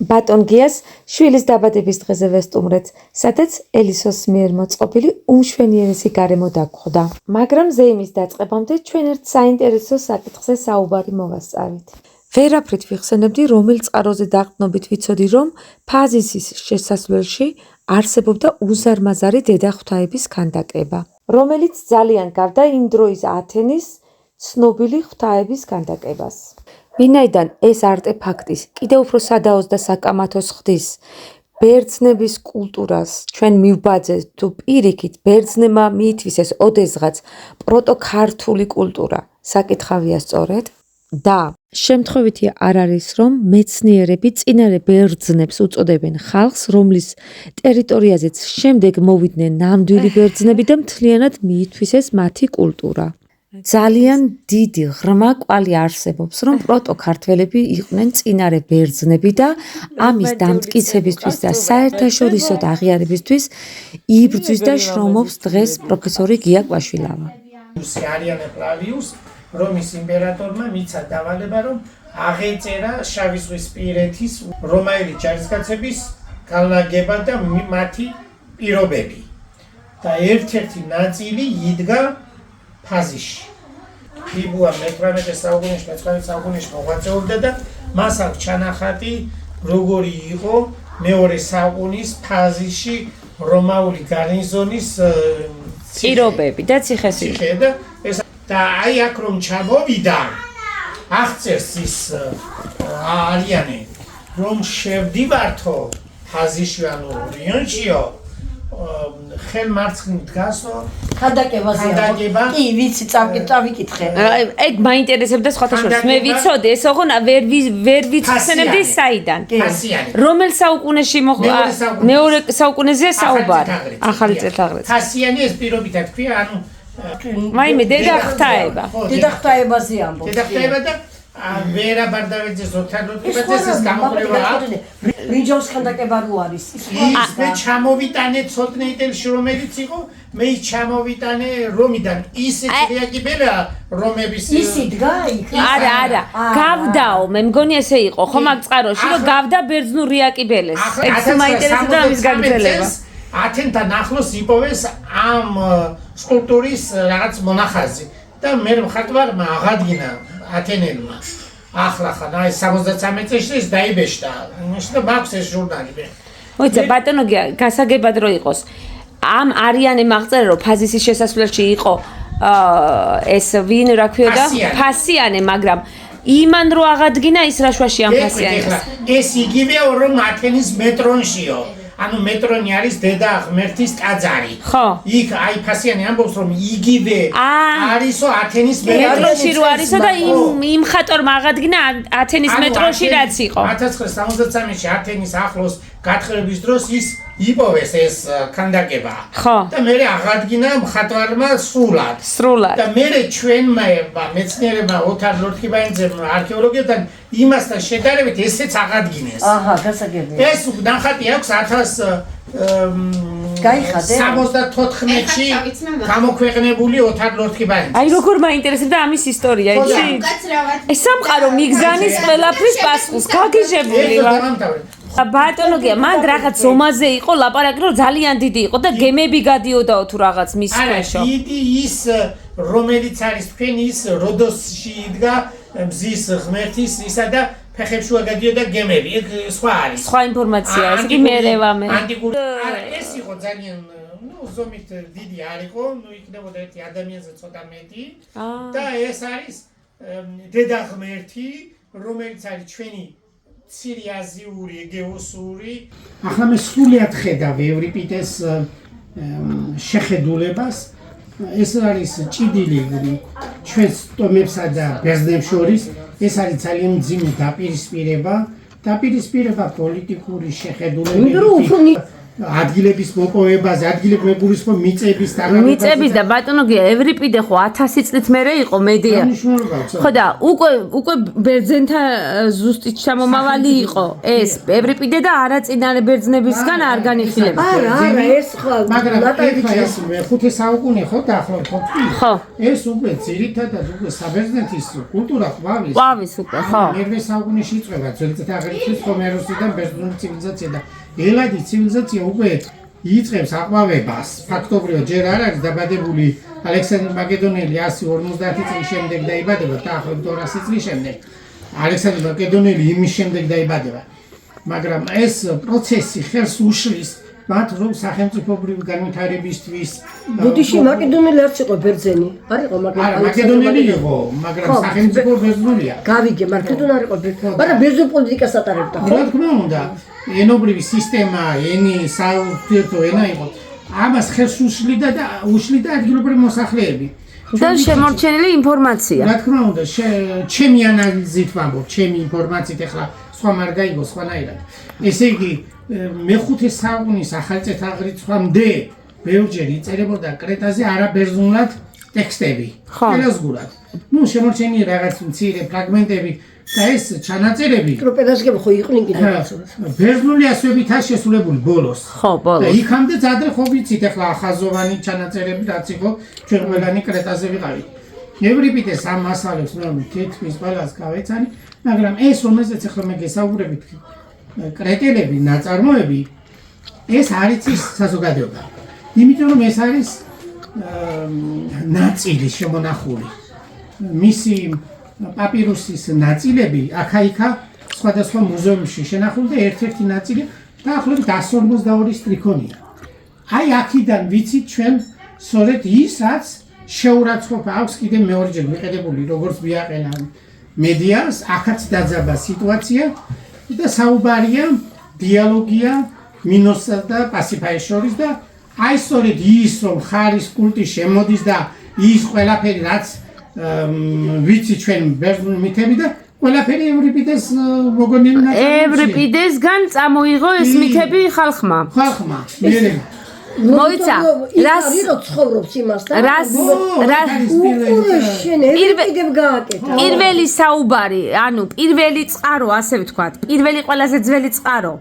ბატონ გიას შვილის დაბადების დღეზე ვესტუმრეთ, სადაც ელისოს მიერ მოწყობილი უმშვენიერესი გარემო დაგხვდა. მაგრამ ზეიმის დაწყებამდე ჩვენ ერთ საინტერესო საკითხზე საუბარი მოვასწარით. ვერაფრით ვიხსენებდი, რომელ წყაროზე დაყრდნობით ვიცოდი, რომ ფაზისის შესასვლელში არსებობდა უზარმაზარი დედა ღვთაების ქანდაკება, რომელიც ძალიან გავდა იმ დროის ათენის ცნობილი ღვთაების ქანდაკებას. ვინაიდან ეს არტეფაქტის კიდევ უფრო სადაოს და საკამათოს ხდის ბერძნების კულტურას ჩვენ მივბაძეთ თუ პირიქით ბერძნებმა მიითვისეს ოდესღაც პროტოქართული კულტურა, საკითხავია სწორედ და შემთხვევითი არ არის, რომ მეცნიერები წინარე ბერძნებს უწოდებენ ხალხს, რომლის ტერიტორიაზეც შემდეგ მოვიდნენ ნამდვილი ბერძნები და მთლიანად მიითვისეს მათი კულტურა. ძალიან დიდი ღრმა კვალი არსებობს, რომ პროტოქართველები იყვნენ წინარე ბერძნები და ამის დამტკიცებისთვის და საერთაშორისო აღიარებისთვის იბრძვის და შრომობს დღეს პროფესორი გია კვაშვილავა. არიანე ფლავიუს რომის იმპერატორმა მიცა დავალება, რომ აღეწერა შავი ზღვის პირეთის რომაელი ჯარისკაცების განლაგება და მათი პირობები და ერთ-ერთი ნაწილი იდგა ფაზისში. იბუა მე-18 საუკუნეში, მე-19 საუკუნეში მოღვაწეობდა და მას აქვს ჩანახატი, როგორი იყო მეორე საუკუნის ფაზისში რომაული გარნიზონის პირობები და ციხესიმაგრე. და აი აქ რომ ჩამოვიდა, აღწერს ის არიანე, რომ შევდივართო ფაზისში, ანუ რიონშიო, ხელმარცხნივ დგასო ქანდაკებაზე. კი, ვიცი, წავიკითხე. ეგ მაინტერესებდა სხვათა შორის. მე ვიცოდი, ეს ოღონ ვერ ვიცხსენებდი საიდან. რომელ საუკუნეში მეორე საუკუნეზე საუბარი. ახალი წელთაღრიცხვა. თასიანი ეს პირობით თქვია, ანუ მაიმე დედა ღვთაება. დედა ღვთაებაზე ამბობს. დედა ღვთაება და ვერა ბარდავეძეს ოთარლოთებაძეს ეს გამოყრება აქვს. ბრინჯაოს ქანდაკება რო არის. ის მე ჩამოვიტანე ცოტნეიტელში რომელიც იყო, მე ჩამოვიტანე რომიდან ისეთ რეაგიბელა რომების ისი დგა იქ. არა, გავდაო, მე მგონი ესე იყო, ხო მაგ წყაროში, რომ გავდა ბერძნულ რეაკიბელეს. ეს მაინტერესებდა ამის გაგრძელება. ათენთან ახლოს იპოვეს ამ სკულპტურის რაღაც მონახაზი და მე მხატვარმა აღადგინა ათენელმა. ახლა ხან აი 73 წელს ის დაიბეჭდა. და მაქვს ეს ჟურნალი მე. მოიცა ბატონო გასაგებად რო იყოს. ამ არიანე მაღწერა რომ ფაზისის შესასვლელში იყო ეს ვინ რა ქვიოდა? ფასიანე, მაგრამ იმან რო აღადგინა ის რა შვაში ამ ფასიანეს. ეს იგივეა რომ ათენის მეტრონშიო. ანუ მეტრონი არის დედა ღმერთის ტაძარი. ხო. იქ აი ფასიანი ამბობს რომ იგივე არისო ათენის მეტროში რო არისო და იმ ხატორმა აღადგინა ათენის მეტროში რაც იყო. 1973-ში ათენის ახლოს გათხრების დროს ის იპოვეს ეს ქანდაკება. ხო. და მე აღადგინა მხატვარმა სრულად. და მე ჩვენმა მეცნიერებმა ოთარ ლორთქიბაინძემ არქეოლოგიასთან იმასთან შედარებით ესეც აღადგინეს. აჰა, გასაგებია. ეს ნახატი აქვს 1974-ში გამოქვეყნებული ოთარ ლორთქიბაინძე. აი როგორ მაინტერესებდა ამის ისტორია, იცი? ეს სამყარო მიგზანის ყველაფრის პასუხს, გაგიჟებული ვარ. ბატონო გია, მან რაღაც ზომაზე იყო ლაპარაკი, რომ ძალიან დიდი იყო და გემები გადიოდაო თუ რაღაც მის ქვეშო. დიდი ის რომელიც არის თქვენ ის როდოსში იდგა მზის ღმერთის ისა და ფეხებში გადიოდა გემები. ეგ სხვა არის. სხვა ინფორმაცია, ეს კი მერევამე. ანტიკური. ეს იყო ძალიან ზომით დიდი არ იყო, იქნებოდა ერთი ადამიანზე ცოტა მეტი. და ეს არის დედა ღმერთი, რომელიც არის ჩვენი ცირე აზიური, ეგეოსური. ახლა მე სრულად ხედავ ევრიპიდეს შეხედულებას. ეს არის ჭიდილი ჩვენს ტომებსა და ბერძნებს შორის. ეს არის ძალიან მძიმე დაპირისპირება პოლიტიკური შეხედულებებით. ადგილების მოპოვებაზე, ადგილების მეგულისხმობ მიწების მიწების და ბატონო გია ევრიპიდე ხო 1000 წლით მერე იყო მედია. ხო და უკვე ბერძენთა ზუსტით ჩამომავალი იყო ეს ევრიპიდე და არა წინარე ბერძნებისგან არ განიხილება. არა, ეს ხო მაგრამ ეს მეხუთე საუკუნე ხო დაახლოებით ხო. ეს უკვე ძირითადად უკვე საბერძნეთის კულტურა ყვავის. ყვავის უკვე ხო. მერვე საუკუნეში იწყება ძველი წინააღმდეგობის ჰომეროსიდან ბერძნული ცივილიზაცია და ელადი ცივილიზაცია უკვე იწყებს აყვავებას. ფაქტობრივად ჯერ არ არის დაბადებული ალექსანდრე მაკედონელი 150 წლის შემდეგ დაიბადება და ახლობთ 200 წლის შემდეგ. ალექსანდრე მაკედონელი იმის შემდეგ დაიბადება. მაგრამ ეს პროცესი ხელს უშლის მათ რომ სახელმწიფოებრივი განვითარებისთვის ბუდიში მაკედონელი არც იყო ბერძენი. არ იყო მაკედონელი იყო, მაგრამ სახელმწიფო ბერძნულია. გავიგე, მაკედონელი არ იყო ბერძენი. მაგრამ ბერძნულ პოლიტიკას ატარებდა, ხო? რა თქმა უნდა, ენობრივი სისტემა, ენი, საერთო ენა იყო. ამას ხელს უშლიდა ადგილობრივი მოსახლეები. და შემორჩენილი ინფორმაცია. რა თქმა უნდა, ჩემი ანალიზით ვამბობ, ჩემი ინფორმაციით ახლა სხვა არ გაიგო სხვანაირად. ესე იგი, მეხუთე საუკუნის ახალწლეთაღრიცხვამდე ბევრჯერ იწერებოდა კრეტაზე არაბერძნულად ტექსტები. ყველასგულად. ნუ შემორჩენილი რაღაც მცირე ფრაგმენტები და ეს ჩანაწერები ტროპედასგები ხო იყვნენ კიდე ბერძნული ასოებითაა შესრულებული ბოლოს. ხო, ბოლოს. და იქამდე ძადრე ხო ვიცით ახლა ახაზოვანი ჩანაწერები რაც იყო ჩვენ ყველანი კრეტაზე ვიყავით. ევრიპიდეს ამ მასალებს მე თითქმის ყველას გავეცანი, მაგრამ ეს რომელზეც ახლა მე გესაუბრებით კრეტელები, ნაწარმოები ეს არის ის საზოგადოება. იმიტომ რომ ეს არის ნაწილი შემონახული. მისი პაპირუსის ნაწილები აქა-იქა სხვადასხვა მუზეუმში შენახული და ერთ-ერთი ნაწილი დაახლოებით 152 სტრიქონია. აი აქედან ვიცით ჩვენ სწორედ ის, რაც შეურაცხყოფა აქვს კიდე მეორეჯერ მიყედებული, როგორც ვიაყენა მედიას, აქაც დაძაბა სიტუაცია და საუბარია დიალოგია მინოსსა და პასიფაეს შორის და აი სწორედ ის რომ ხარის კულტი შემოდის და ის ყველაფერი რაც ვიცი ჩვენ ბერძნული მითები და ყველაფერი ევრიპიდეს მოგონილი ნაწარმოებია. ევრიპიდესგან წამოიღო ეს მითები ხალხმა. მოიცა რას რო ცხოვრობს იმასთან პირველი საუბარი ანუ პირველი წყარო ასე ვთქვათ პირველი ყველაზე ძველი წყარო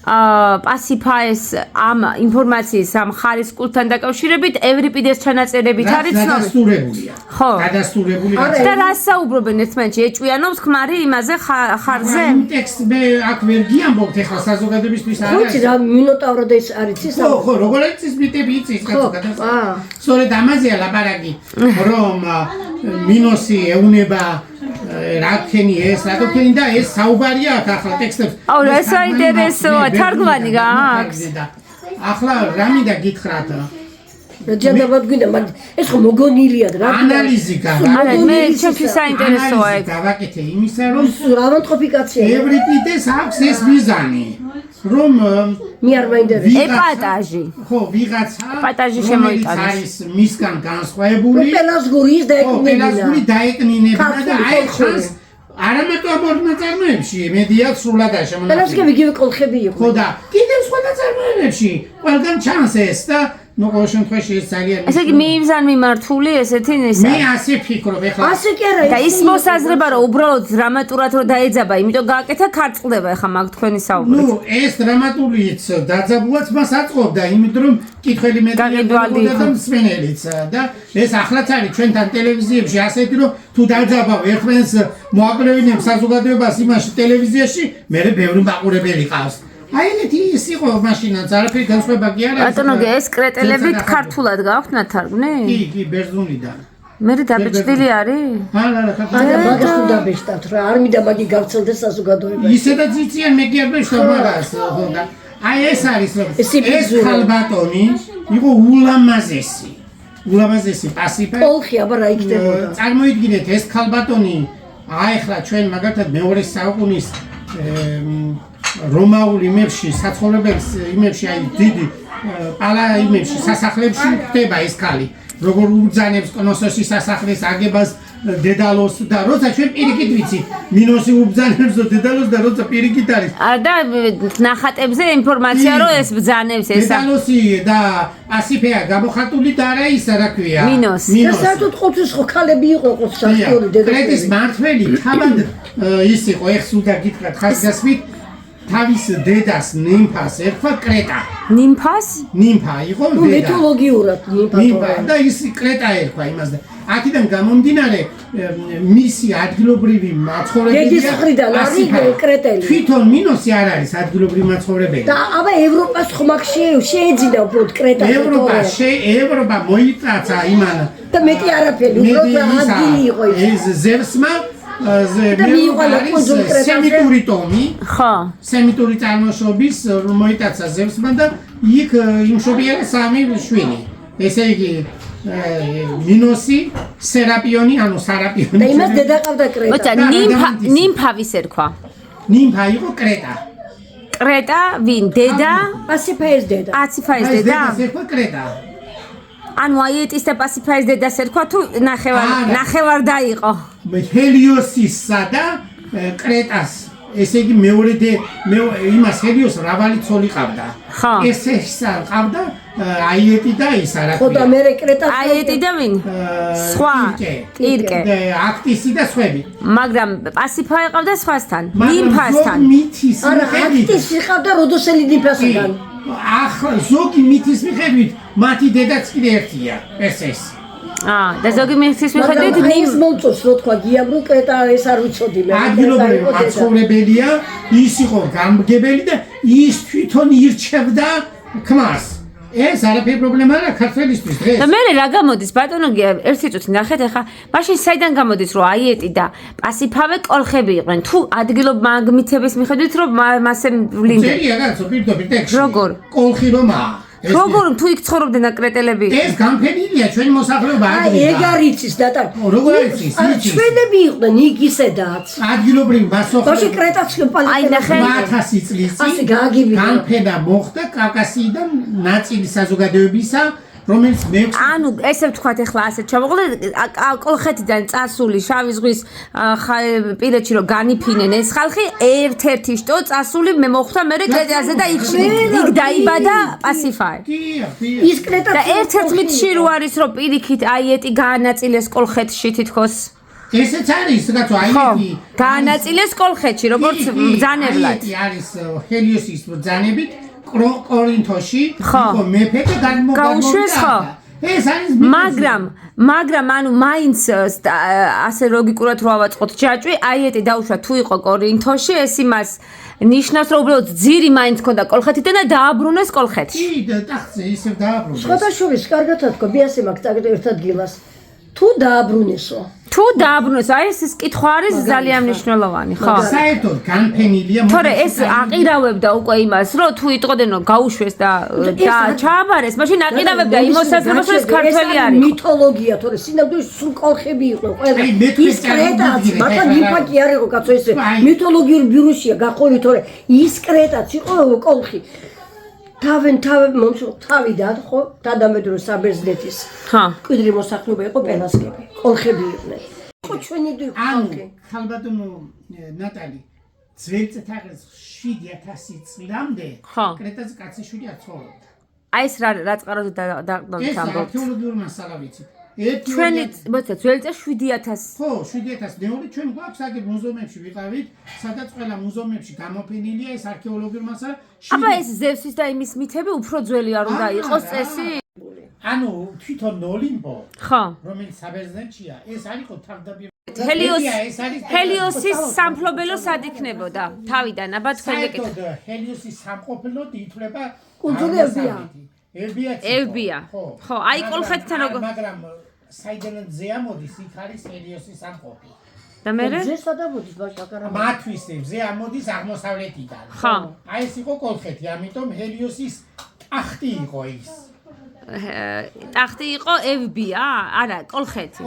პასიფაეს ამ ინფორმაციის ამ ხარის კულტთან დაკავშირებით ევრიპიდეს ჩანაწერებით არის დადასტურებულია. ხო, დადასტურებულია. და რას საუბრობენ ერთმანეთში ეჭვიანობს ხმარი იმაზე ხარზე? იმ ტექსტს მე აქ ვერ გიამბობთ ახლა საზოგადოებისთვის არის. ხოჭი რა მინოტავრო და ის არის ის ხო, როგორ იცის მიტები იცის კაცო. სწორედ ამაზეა ლაპარაკი, რომ მინოსი ეუნება რაკენი ეს რაკენი და ეს საუბარია აქ ახლა ტექსტებს. აუ რა საინტერესოა თარგმანი გააქვს. ახლა რამიდა გითხრათ ჯანდაბად გვინდა მაგრამ ეს ხო მოგონილია რა ანალიზი გავა. არა მე ჩემთვის საინტერესოა ეგ. გავაკეთე იმისა რომ ავანტყოფიკაცია ევრიპიდეს აქვს ეს მიზანი რომ მე არ მაინტერესებს ეპატაჟი. ხო ვიღაცა ეპატაჟი შემოიტანეს. არის მისგან განსხვავებული პელასგურის პელასგური დაეკნინებინა და აი ხანს არამარტო ამ ნაწარმოებში მედია სრულადაა შემონახული. პელასგები იგივე კოლხები იყო. ხო და კიდევ სხვა ნაწარმოებებში ყველგან ჩანს ეს და ნუ ყოველ შემთხვევაში ეს ძალიან ესე იგი მიიმზან მიმართული ესეთი ისა მე ასე ფიქრობ ეხლა ასე კი არა და ის მოსაზრება რომ უბრალოდ დრამატურად რომ დაეძაბა იმიტომ გააკეთა ქართლდება ეხლა მაგ თქვენი საუბრით ნუ ეს დრამატულიც დაძაბულაც მას აწყობდა იმიტომ რომ კითხველი მეტყველებოდა და მსმენელიც და ეს ახლაც არის ჩვენთან ტელევიზიებში ასეთი რომ თუ დაძაბავ ერთმანეთს მოაკვლევინებ საზოგადოებას იმაში ტელევიზიაში მე ბევრი მაყურებელი ყავს აი ეთი ის იყო მაშინაც არაფერი განსხვავება კი არ არის ბატონო ეს კრეტელებით ქართულად გაქვთ ნათარგმნი? კი ბერძნულიდან მე დაბეჭდილი არის? არა არა მაგას თუ დაბეჭდათ რა არ მინდა მაგი გავცელდეს საზოგადოებაში ისედაც იციან მე კი არ ბეჭდავ მაგას ხონდა აი ეს არის რომ ეს ქალბატონი იყო ულამაზესი პასიფა პოლხი აბა რა იქნებოდა წარმოიდგინეთ ეს ქალბატონი აიხლა ჩვენ მაგალითად მეორე საუკუნის რომაული იმებში საცხოვრებელს იმებში აი დიდი პალა იმებში სასახლებში ხდება ეს ქალი როგორ უბძანებს კონოსოსის სასახლის აგებას დედალოს და როცა ჩვენ პირიქით ვიცით მინოსი უბძანებს დედალოს და როცა პირიქით არის და ნახატებზე ინფორმაცია რომ ეს ბძანებს ეს დედალოსი და პასიფეა გამოხატული და არა ისა რა ქვია მინოსი და საერთოდ ყოფს ხო ქალები იყო ხო საერთოდ კრეტის მართველი თავად ის იყო ეხს უნდა გითხრათ ხაზგასმით თავის დედას ნიმფას ერქვა კრეტა ნიმფა იყო დედა მითოლოგიურად ნიმფა და ის კრეტა ერქვა იმას და აქედან გამომდინარე მისი ადგილობრივი მაცხოვრებელია დედის მხრიდან არის კრეტელი თვითონ მინოსი არ არის ადგილობრივი მაცხოვრებელი და აბა ევროპას ხმაკ შეეძინა უბრალოდ კრეტას ევროპა მოიწაცა იმან და მეტი არაფერი უბრალოდ ადგილი იყო ეს ზევსმა სემიტური ტომი ხო სემიტური წარმოშობის მოიტაცა ზევსმა და იქ იმშობია სამი შვილი ესე იგი მინოსი სერაპიონი ანუ სარაპიონი და იმას დედა ყავდა კრეტა მოიცა ნიმფა ვის ერქვა ნიმფა იყო კრეტა ვინ დედა პასიფაის დედა პასიფაის დედა ერქვა კრეტა ანუ აიეტის და პასიფაის დედას ერქვა თუ ნახევარდა იყო ჰელიოსისა და კრეტას ესე იგი მეორე იმას ჰელიოს რავალი ცოლი ყავდა ესე ყავდა აიეტი და ისა რა ხო და მე კრეტას აიეტი და ვინ სხვა კირკე აქტისი და სხვები მაგრამ პასიფა იყავდა სხვასთან ნიმფასთან არა აქტისი ყავდა როდოსელი ნიმფასთან ზოგი მითის მიხედვით მათი დედაც კიდე ერთია ეს და ზოგი მითის მიხედვით ნიმს მომწონს რო თქვა გიაბრო კრეტა ეს არ ვიცოდი მე ადგილობრივი მაცხოვრებელია ის იყო გამგებელი და ის თვითონ ირჩევდა ქმარს ეს არაფერი პრობლემა არა ქართველისთვის დღეს და მე რა გამოდის ბატონო ერთი წუთი ნახეთ ახლა მაშინ საიდან გამოდის რომ აიეტი და პასიფავე კოლხები იყვნენ თუ ადგილობრივ მაგმითების მიხედვით რომ მასე ვლინდნენ ზერია კაცო პირდაპირ ტექსტში როგორ კოლხი რომაა როგორ თუ იქ ცხოვრობდნენ აკრეტელები ეს გამფენილია ჩვენი მოსახლეობა აი ეგ არ იცის და როგორ იცის ჩვენები იყვნენ იქ ისედაც ადგილობრივი მასოხლე ბაში კრეტაც აი ნახე 1000 წლის ასე გააგებინა გამფენა მოხდა კავკასიიდან ნაწილი საზოგადოებისა რომელიც მე ანუ ესე ვთქვათ ახლა ასე ჩამოყოლე კოლხეთიდან წასული შავი ზღვის პირეთში რომ განიფინენ ეს ხალხი ერთ-ერთი შტო წასული მე მოხვდა მე კრეტაზე და იქ დაიბადა პასიფაი ის კრეტა და ერთ-ერთ მითში რო არის რომ პირიქით აიეტი გაანაწილეს კოლხეთში თითქოს ესეც არის კაცო აიეტი გაანაწილეს კოლხეთში როგორც ბრძანებლად არის ჰელიოსის ბრძანებით კორინთოში იყო მეფე და გაუშვეს ხო ეს არის მაგრამ ანუ მაინც ასე ლოგიკურად რო ავაწყოთ ჯაჭვი აიეტი დაუშვა თუ იყო კორინთოში ეს იმას ნიშნავს რომ უბრალოდ ძირი მაინც ქონდა კოლხეთიდან და დააბრუნეს კოლხეთში კი და ტახტზე ისევ დააბრუნეს სხვადასხვის კარგად თქვა ბიასე მაგ ერთ ადგილას თუ დააბრუნესო აი ეს კითხვა არის ძალიან მნიშვნელოვანი ხო საერთოდ განფენილია თორე ეს აყირავებდა უკვე იმას რომ თუ იტყოდნენ რომ გაუშვეს და ჩააბარეს მაშინ აყირავებდა იმ მოსაზრებას რომ ეს ქართველი არის მითოლოგია თორე სინამდვილეში სულ კოლხები იყო ყველა ის კრეტაც მაგრამ იმპაკი არ იყო კაცო ეს მითოლოგიურ ბიუროშია გაყოლი თორე ის კრეტაც იყო კოლხი თავიდან ხო დადამედრო საბერძნეთის კვიდრი მოსახლეობა იყო პენასკები კოლხები იყვნენ ხო ჩვენი ანუ ხალბატონო ნატალი ძველი წელთაღრიცხვის 7000 წლამდე კრეტაზე კაციშვილი არ ცხოვრობდა აი ეს რა წყაროზე დაყდოთ ეს არქეოლოგიური მასალა ვიცით ჩვენი მოიცა ძველი წელს 7000 ხო 7000 მეორე ჩვენ გვაქვს აგერ მუზეუმებში ვიყავით სადაც ყველა მუზეუმებში გამოფენილია ეს არქეოლოგიური მასალა აბა ეს ზევსის და იმის მითები უფრო ძველი არ უნდა იყოს წესი ანუ თვითონ ოლიმპო ხო რომელიც საბერძნეთშია ეს არისო თავდაპირველი ჰელიოსის სამფლობელო სად იქნებოდა თავიდან აბა თქვენ გეკითხეთ ჰელიოსის სამყოფლოდ ითვლება კუნძული ელბია ხო აი კოლხეთთან როგორ მაგრამ საიდანაც ზეამოდის იქ არის ჰელიოსის სამყოფლო და მე ზესადამოდის ბაშაკარა მათთვის ზეამოდის აღმოსავლეთიდან ხო აი ეს იყო კოლხეთი ამიტომ ჰელიოსის ტახტი იყო ის ტახტი იყო ევბია არა კოლხეთი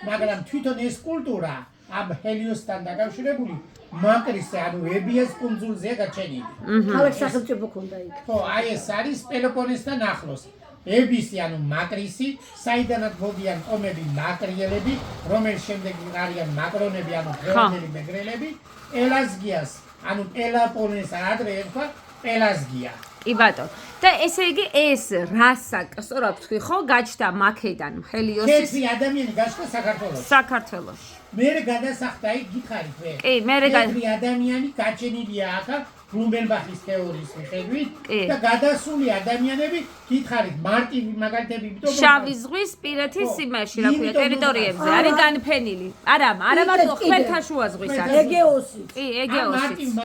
მაგრამ თვითონ ეს კულტურა ამ ჰელიოსთან დაკავშირებული მაკრისე ანუ ებიას კუნძულზეა გაჩენილი ქალაქ სახელმწიფო ქონდა იქ ხო აი ეს არის პელოპონესთან ახლოს ებისი, ანუ მაკრისი, საიდანაც მოდიან ომები მაკრიელები, რომელიც შემდეგ არიან მაკრონები, ანუ დღევანდელი მეგრელები, პელაზგიას, ანუ პელაპონეს ადრე ერქვა პელაზგია. კი ბატონო. და ესე იგი ეს რასაკ, სწორად თქვი ხო, გაჩნდა მაქედან ჰელიოსის კეთრი ადამიანი გაჩნდა საქართველოში. საქართველოში. მე გადასახდა იქ გითხარით მე. კი, მე კეთრი ადამიანი გაჩენილია ახლა ბლუმენბახის თეორიის მიხედვით და გადასული ადამიანები გითხარით მარტივი მაგალითები იმიტომ შავი ზღვის პირეთის იმაში, რა ქვია, ტერიტორიებზე არის განფენილი. არა მარტო ხმელთაშუა ზღვისაც. ეგეოსი. კი, ეგეოსიც.